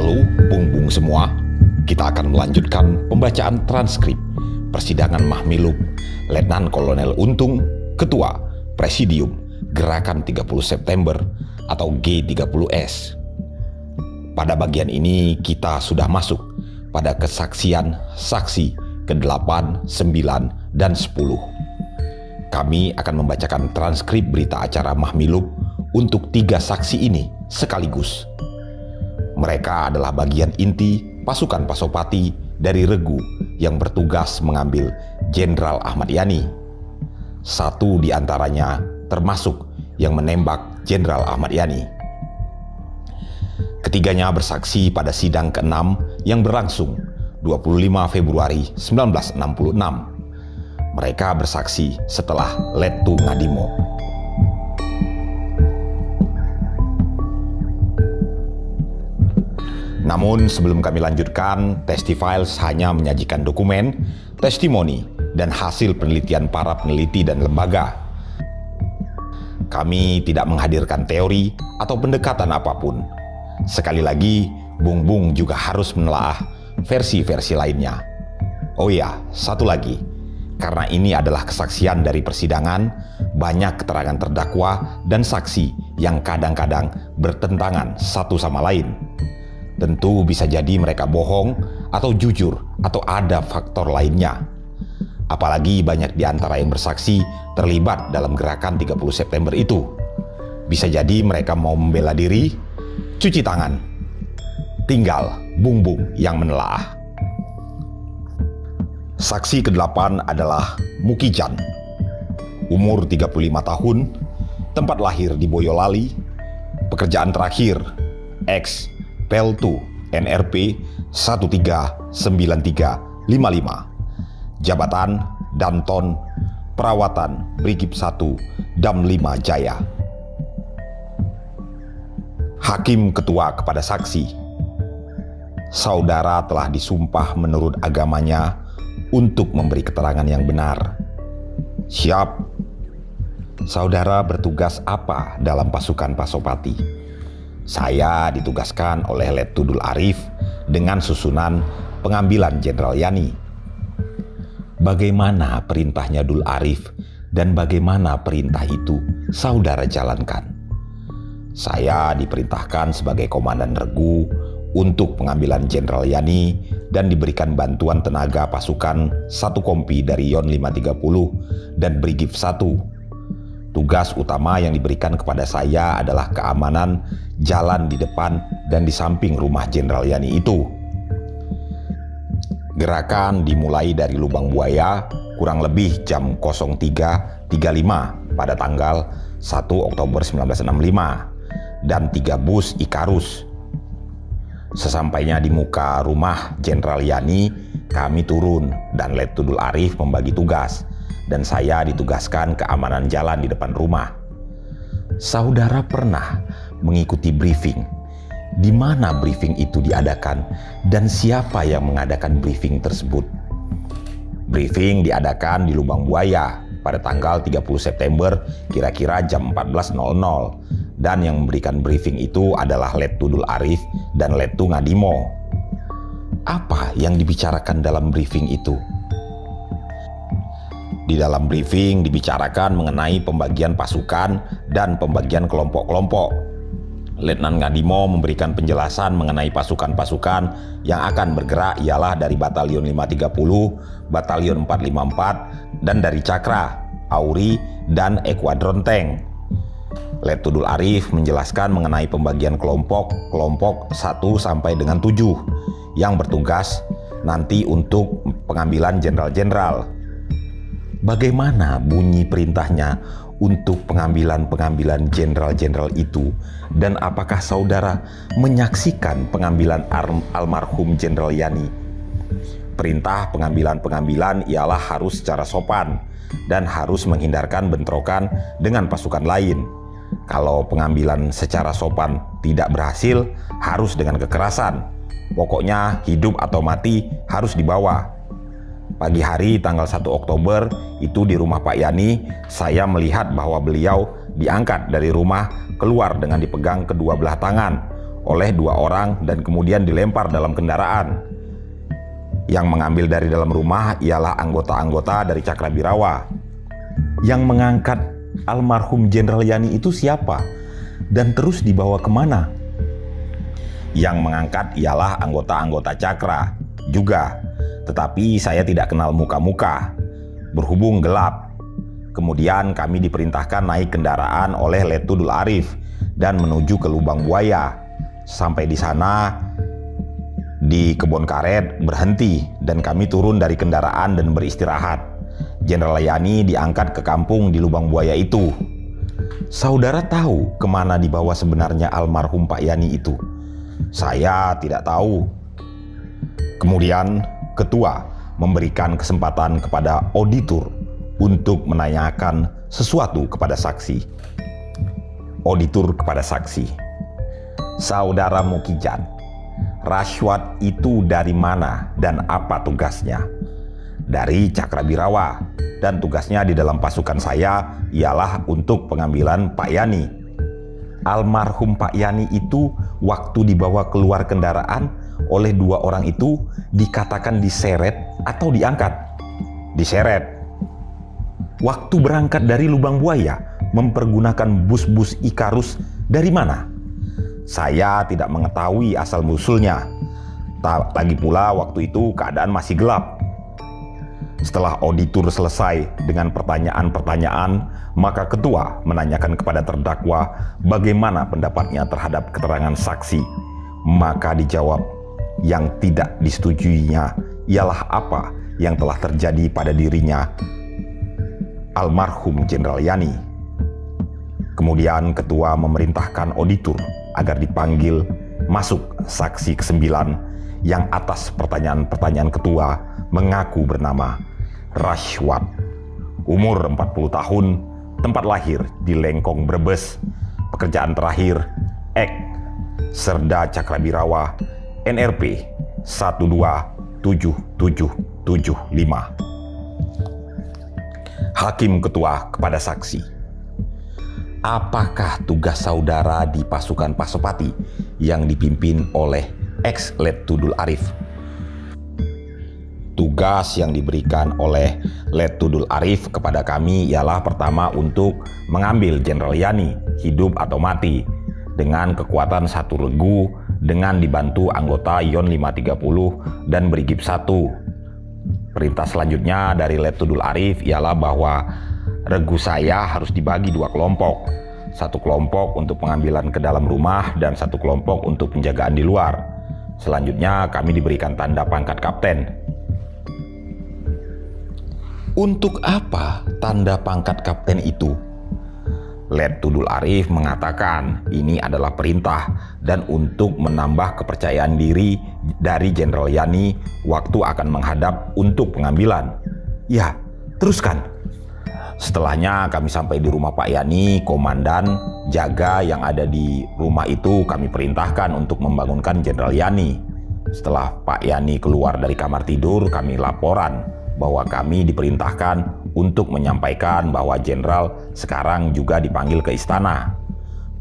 Halo bung-bung semua, kita akan melanjutkan pembacaan transkrip persidangan Mahmilub Letnan Kolonel Untung, Ketua Presidium Gerakan 30 September atau G30S. Pada bagian ini kita sudah masuk pada kesaksian saksi ke-8, 9, dan 10. Kami akan membacakan transkrip berita acara Mahmilub untuk 3 saksi ini sekaligus. Mereka adalah bagian inti pasukan Pasopati dari Regu yang bertugas mengambil Jenderal Ahmad Yani. Satu di antaranya termasuk yang menembak Jenderal Ahmad Yani. Ketiganya bersaksi pada sidang ke-6 yang berlangsung 25 Februari 1966. Mereka bersaksi setelah Lettu Ngadimo. Namun sebelum kami lanjutkan, Testifiles hanya menyajikan dokumen, testimoni, dan hasil penelitian para peneliti dan lembaga. Kami tidak menghadirkan teori atau pendekatan apapun. Sekali lagi, Bung-Bung juga harus menelaah versi-versi lainnya. Oh ya, satu lagi. Karena ini adalah kesaksian dari persidangan, banyak keterangan terdakwa dan saksi yang kadang-kadang bertentangan satu sama lain. Tentu bisa jadi mereka bohong atau jujur atau ada faktor lainnya. Apalagi banyak di antara yang bersaksi terlibat dalam gerakan 30 September itu. Bisa jadi mereka mau membela diri, cuci tangan. Tinggal Bung-Bung yang menelaah. Saksi ke-8 adalah Mukijan. Umur 35 tahun, tempat lahir di Boyolali, pekerjaan terakhir, X Peltu NRP 139355, jabatan Danton, perawatan Brigip 1 Dam 5 Jaya. Hakim ketua kepada saksi. Saudara telah disumpah menurut agamanya untuk memberi keterangan yang benar. Siap. Saudara bertugas apa dalam pasukan Pasopati? Saya ditugaskan oleh Lettudul Arif dengan susunan pengambilan Jenderal Yani. Bagaimana perintahnya Dul Arif dan bagaimana perintah itu saudara jalankan? Saya diperintahkan sebagai komandan regu untuk pengambilan Jenderal Yani dan diberikan bantuan tenaga pasukan 1 kompi dari Yon 530 dan Brigif 1. Tugas utama yang diberikan kepada saya adalah keamanan jalan di depan dan di samping rumah Jenderal Yani itu. Gerakan dimulai dari Lubang Buaya kurang lebih jam 03.35 pada tanggal 1 Oktober 1965 dan 3 bus Ikarus. Sesampainya di muka rumah Jenderal Yani, kami turun dan Lettudul Arif membagi tugas. Dan saya ditugaskan keamanan jalan di depan rumah. Saudara pernah mengikuti briefing? Di mana briefing itu diadakan dan siapa yang mengadakan briefing tersebut? Briefing diadakan di Lubang Buaya pada tanggal 30 September kira-kira jam 14.00 dan yang memberikan briefing itu adalah Lettudul Arif dan Lettu Ngadimo. Apa yang dibicarakan dalam briefing itu? Di dalam briefing dibicarakan mengenai pembagian pasukan dan pembagian kelompok-kelompok. Letnan Ngadimo memberikan penjelasan mengenai pasukan-pasukan yang akan bergerak ialah dari Batalion 530, Batalion 454, dan dari Cakra, Auri, dan Ekuadron Tank. Lettudul Arif menjelaskan mengenai pembagian kelompok 1 sampai dengan 7 yang bertugas nanti untuk pengambilan jenderal-jenderal. Bagaimana bunyi perintahnya untuk pengambilan jenderal-jenderal itu dan apakah saudara menyaksikan pengambilan almarhum Jenderal Yani? Perintah pengambilan ialah harus secara sopan dan harus menghindarkan bentrokan dengan pasukan lain. Kalau pengambilan secara sopan tidak berhasil, harus dengan kekerasan. Pokoknya hidup atau mati harus dibawa. Pagi hari tanggal 1 Oktober itu di rumah Pak Yani, saya melihat bahwa beliau diangkat dari rumah keluar dengan dipegang kedua belah tangan oleh 2 orang dan kemudian dilempar dalam kendaraan. Yang mengambil dari dalam rumah ialah anggota-anggota dari Cakrabirawa. Yang mengangkat almarhum Jenderal Yani itu siapa? Dan terus dibawa kemana? Yang mengangkat ialah anggota-anggota Cakra juga, tetapi saya tidak kenal muka-muka, berhubung gelap. Kemudian kami diperintahkan naik kendaraan oleh Letudul Arif dan menuju ke Lubang Buaya. Sampai di sana, di kebun karet berhenti dan kami turun dari kendaraan dan beristirahat. Jenderal Yani diangkat ke kampung di Lubang Buaya itu. Saudara tahu kemana dibawa sebenarnya almarhum Pak Yani itu? Saya tidak tahu. Kemudian ketua memberikan kesempatan kepada auditor untuk menanyakan sesuatu kepada saksi. Auditor kepada saksi. Saudara Mukijan, Rashwat itu dari mana dan apa tugasnya? Dari Cakrabirawa, dan tugasnya di dalam pasukan saya ialah untuk pengambilan Pak Yani. Almarhum Pak Yani itu waktu dibawa keluar kendaraan oleh 2 orang itu dikatakan diseret atau diangkat? Diseret. Waktu berangkat dari Lubang Buaya mempergunakan bus-bus Ikarus dari mana? Saya tidak mengetahui asal-usulnya. Lagi pula waktu itu keadaan masih gelap. Setelah auditor selesai dengan pertanyaan-pertanyaan, maka ketua menanyakan kepada terdakwa bagaimana pendapatnya terhadap keterangan saksi. Maka dijawab, yang tidak disetujuinya ialah apa yang telah terjadi pada dirinya almarhum Jenderal Yani. Kemudian ketua memerintahkan auditor agar dipanggil masuk saksi ke-9 yang atas pertanyaan-pertanyaan ketua mengaku bernama Rashwat, umur 40 tahun, tempat lahir di Lengkong, Brebes, pekerjaan terakhir Ek, Serda Cakrabirawa, NRP 127775. Hakim ketua kepada saksi. Apakah tugas saudara di pasukan Pasopati yang dipimpin oleh ex-Letudul Arif? Tugas yang diberikan oleh Letudul Arif kepada kami ialah pertama untuk mengambil Jenderal Yani, hidup atau mati, dengan kekuatan 1 regu dengan dibantu anggota Yon 530 dan Brigip 1. Perintah selanjutnya dari Letudul Arif ialah bahwa regu saya harus dibagi 2 kelompok. 1 kelompok untuk pengambilan ke dalam rumah dan 1 kelompok untuk penjagaan di luar. Selanjutnya kami diberikan tanda pangkat kapten. Untuk apa tanda pangkat kapten itu? Letudul Arif mengatakan ini adalah perintah dan untuk menambah kepercayaan diri dari Jenderal Yani waktu akan menghadap untuk pengambilan. Ya, teruskan. Setelahnya kami sampai di rumah Pak Yani, komandan jaga yang ada di rumah itu kami perintahkan untuk membangunkan Jenderal Yani. Setelah Pak Yani keluar dari kamar tidur, kami laporan bahwa kami diperintahkan untuk menyampaikan bahwa Jenderal sekarang juga dipanggil ke istana.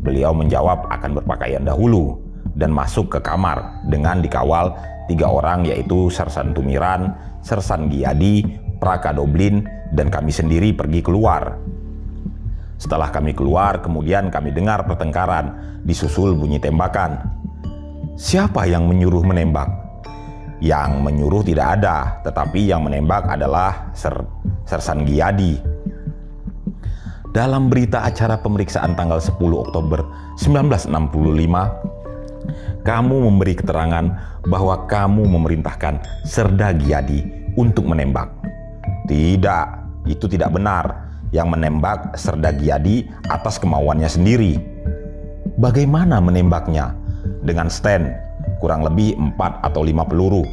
Beliau menjawab akan berpakaian dahulu dan masuk ke kamar dengan dikawal 3 orang, yaitu Sersan Tumiran, Sersan Giyadi, Prakadoblin, dan kami sendiri pergi keluar. Setelah kami keluar, kemudian kami dengar pertengkaran, disusul bunyi tembakan. Siapa yang menyuruh menembak? Yang menyuruh tidak ada, tetapi yang menembak adalah Sersan Giyadi. Dalam berita acara pemeriksaan tanggal 10 Oktober 1965, kamu memberi keterangan bahwa kamu memerintahkan Serda Giyadi untuk menembak. Tidak, itu tidak benar. Yang menembak Serda Giyadi atas kemauannya sendiri. Bagaimana menembaknya? Dengan stand, kurang lebih 4 atau 5 peluru.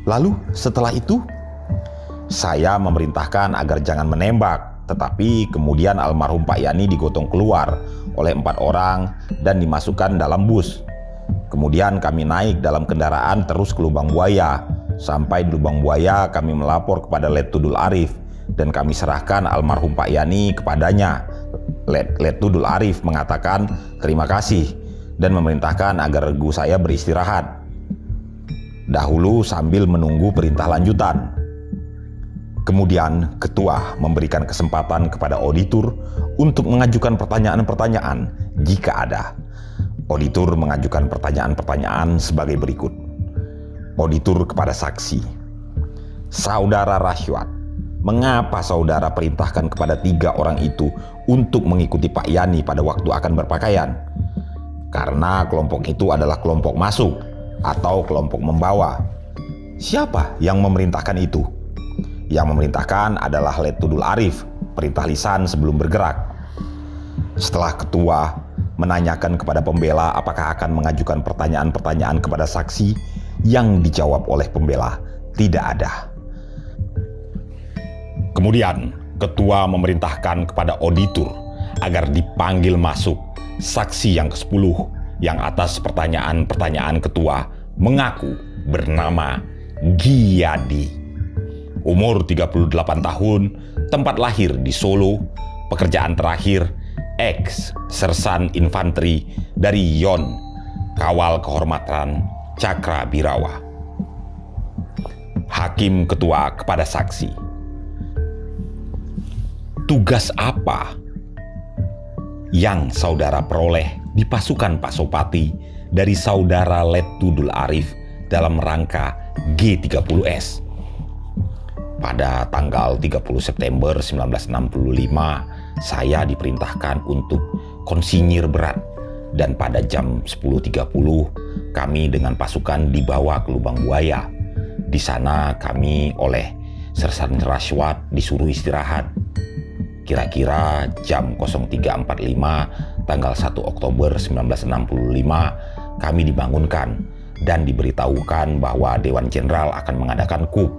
Lalu setelah itu, saya memerintahkan agar jangan menembak, tetapi kemudian almarhum Pak Yani digotong keluar oleh 4 orang dan dimasukkan dalam bus. Kemudian kami naik dalam kendaraan terus ke Lubang Buaya. Sampai di Lubang Buaya kami melapor kepada Letudul Arif dan kami serahkan almarhum Pak Yani kepadanya. Letudul Arif mengatakan terima kasih dan memerintahkan agar regu saya beristirahat dahulu sambil menunggu perintah lanjutan. Kemudian ketua memberikan kesempatan kepada auditor untuk mengajukan pertanyaan-pertanyaan jika ada. Auditor mengajukan pertanyaan-pertanyaan sebagai berikut. Auditor kepada saksi. Saudara Rashwat, mengapa saudara perintahkan kepada 3 orang itu untuk mengikuti Pak Yani pada waktu akan berpakaian? Karena kelompok itu adalah kelompok masuk atau kelompok membawa. Siapa yang memerintahkan itu? Yang memerintahkan adalah Letkol Arif, perintah lisan sebelum bergerak. Setelah ketua menanyakan kepada pembela apakah akan mengajukan pertanyaan-pertanyaan kepada saksi, yang dijawab oleh pembela tidak ada. Kemudian ketua memerintahkan kepada auditor agar dipanggil masuk saksi yang ke-10 yang atas pertanyaan-pertanyaan ketua mengaku bernama Giyadi. Umur 38 tahun, tempat lahir di Solo, pekerjaan terakhir ex-sersan infanteri dari Yon, Kawal Kehormatan Cakrabirawa. Hakim ketua kepada saksi. Tugas apa yang saudara peroleh di pasukan Pak Sopati dari saudara Letkol Arif dalam rangka G30S? Pada tanggal 30 September 1965, saya diperintahkan untuk konsinyir berat, dan pada jam 10.30 kami dengan pasukan dibawa ke Lubang Buaya. Di sana kami oleh Sersan Rashwat disuruh istirahat. Kira-kira jam 03.45 tanggal 1 Oktober 1965 kami dibangunkan dan diberitahukan bahwa Dewan Jenderal akan mengadakan coup.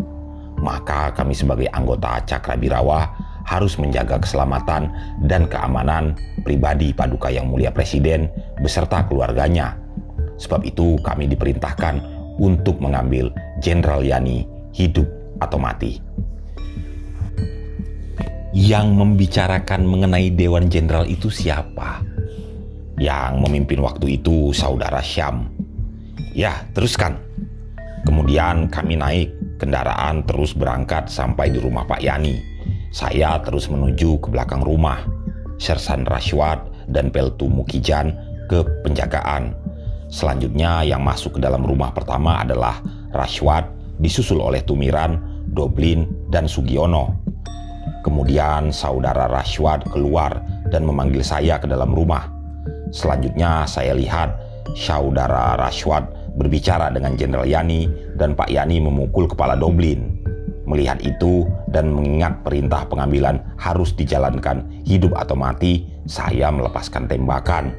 Maka kami sebagai anggota Cakrabirawa harus menjaga keselamatan dan keamanan pribadi Paduka Yang Mulia Presiden beserta keluarganya. Sebab itu kami diperintahkan untuk mengambil Jenderal Yani hidup atau mati. Yang membicarakan mengenai Dewan Jenderal itu siapa? Yang memimpin waktu itu saudara Syam. Ya, teruskan. Kemudian kami naik kendaraan terus berangkat sampai di rumah Pak Yani. Saya terus menuju ke belakang rumah. Sersan Rashwat dan Peltu Mukijan ke penjagaan. Selanjutnya yang masuk ke dalam rumah pertama adalah Rashwat, disusul oleh Tumiran, Doblin, dan Sugiono. Kemudian saudara Rashwat keluar dan memanggil saya ke dalam rumah. Selanjutnya saya lihat saudara Rashwat berbicara dengan Jenderal Yani dan Pak Yani memukul kepala Doblin. Melihat itu dan mengingat perintah pengambilan harus dijalankan hidup atau mati, saya melepaskan tembakan.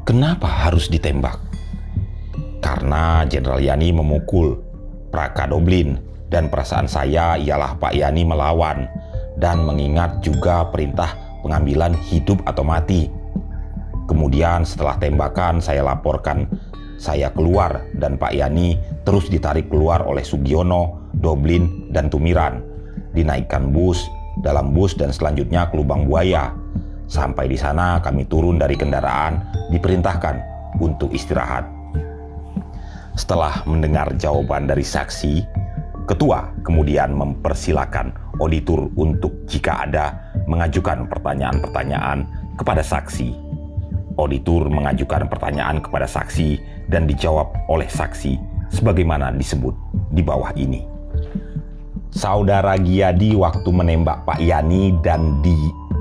Kenapa harus ditembak? Karena Jenderal Yani memukul Praka Doblin dan perasaan saya ialah Pak Yani melawan dan mengingat juga perintah pengambilan hidup atau mati. Kemudian setelah tembakan saya laporkan saya keluar dan Pak Yani terus ditarik keluar oleh Sugiono, Doblin, dan Tumiran. Dinaikkan bus, dalam bus dan selanjutnya ke Lubang Buaya. Sampai di sana kami turun dari kendaraan, diperintahkan untuk istirahat. Setelah mendengar jawaban dari saksi, ketua kemudian mempersilakan auditor untuk jika ada mengajukan pertanyaan-pertanyaan kepada saksi. Auditor mengajukan pertanyaan kepada saksi dan dijawab oleh saksi sebagaimana disebut di bawah ini. Saudara Giyadi waktu menembak Pak Yani dan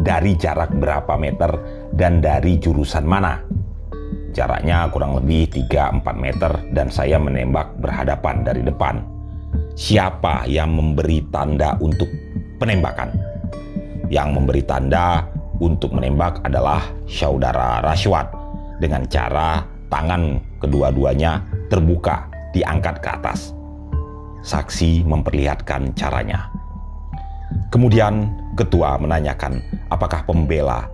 dari jarak berapa meter dan dari jurusan mana? Jaraknya kurang lebih 3-4 meter dan saya menembak berhadapan dari depan. Siapa yang memberi tanda untuk penembakan? Yang memberi tanda untuk menembak adalah saudara Rashwat dengan cara tangan kedua-duanya terbuka diangkat ke atas. Saksi memperlihatkan caranya. Kemudian ketua menanyakan apakah pembela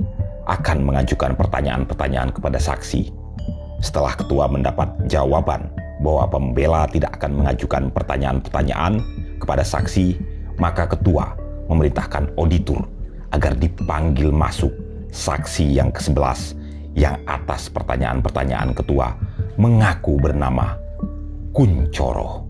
akan mengajukan pertanyaan-pertanyaan kepada saksi. Setelah ketua mendapat jawaban bahwa pembela tidak akan mengajukan pertanyaan-pertanyaan kepada saksi, maka ketua memerintahkan auditor agar dipanggil masuk saksi yang ke-11 yang atas pertanyaan-pertanyaan ketua mengaku bernama Kuncoro.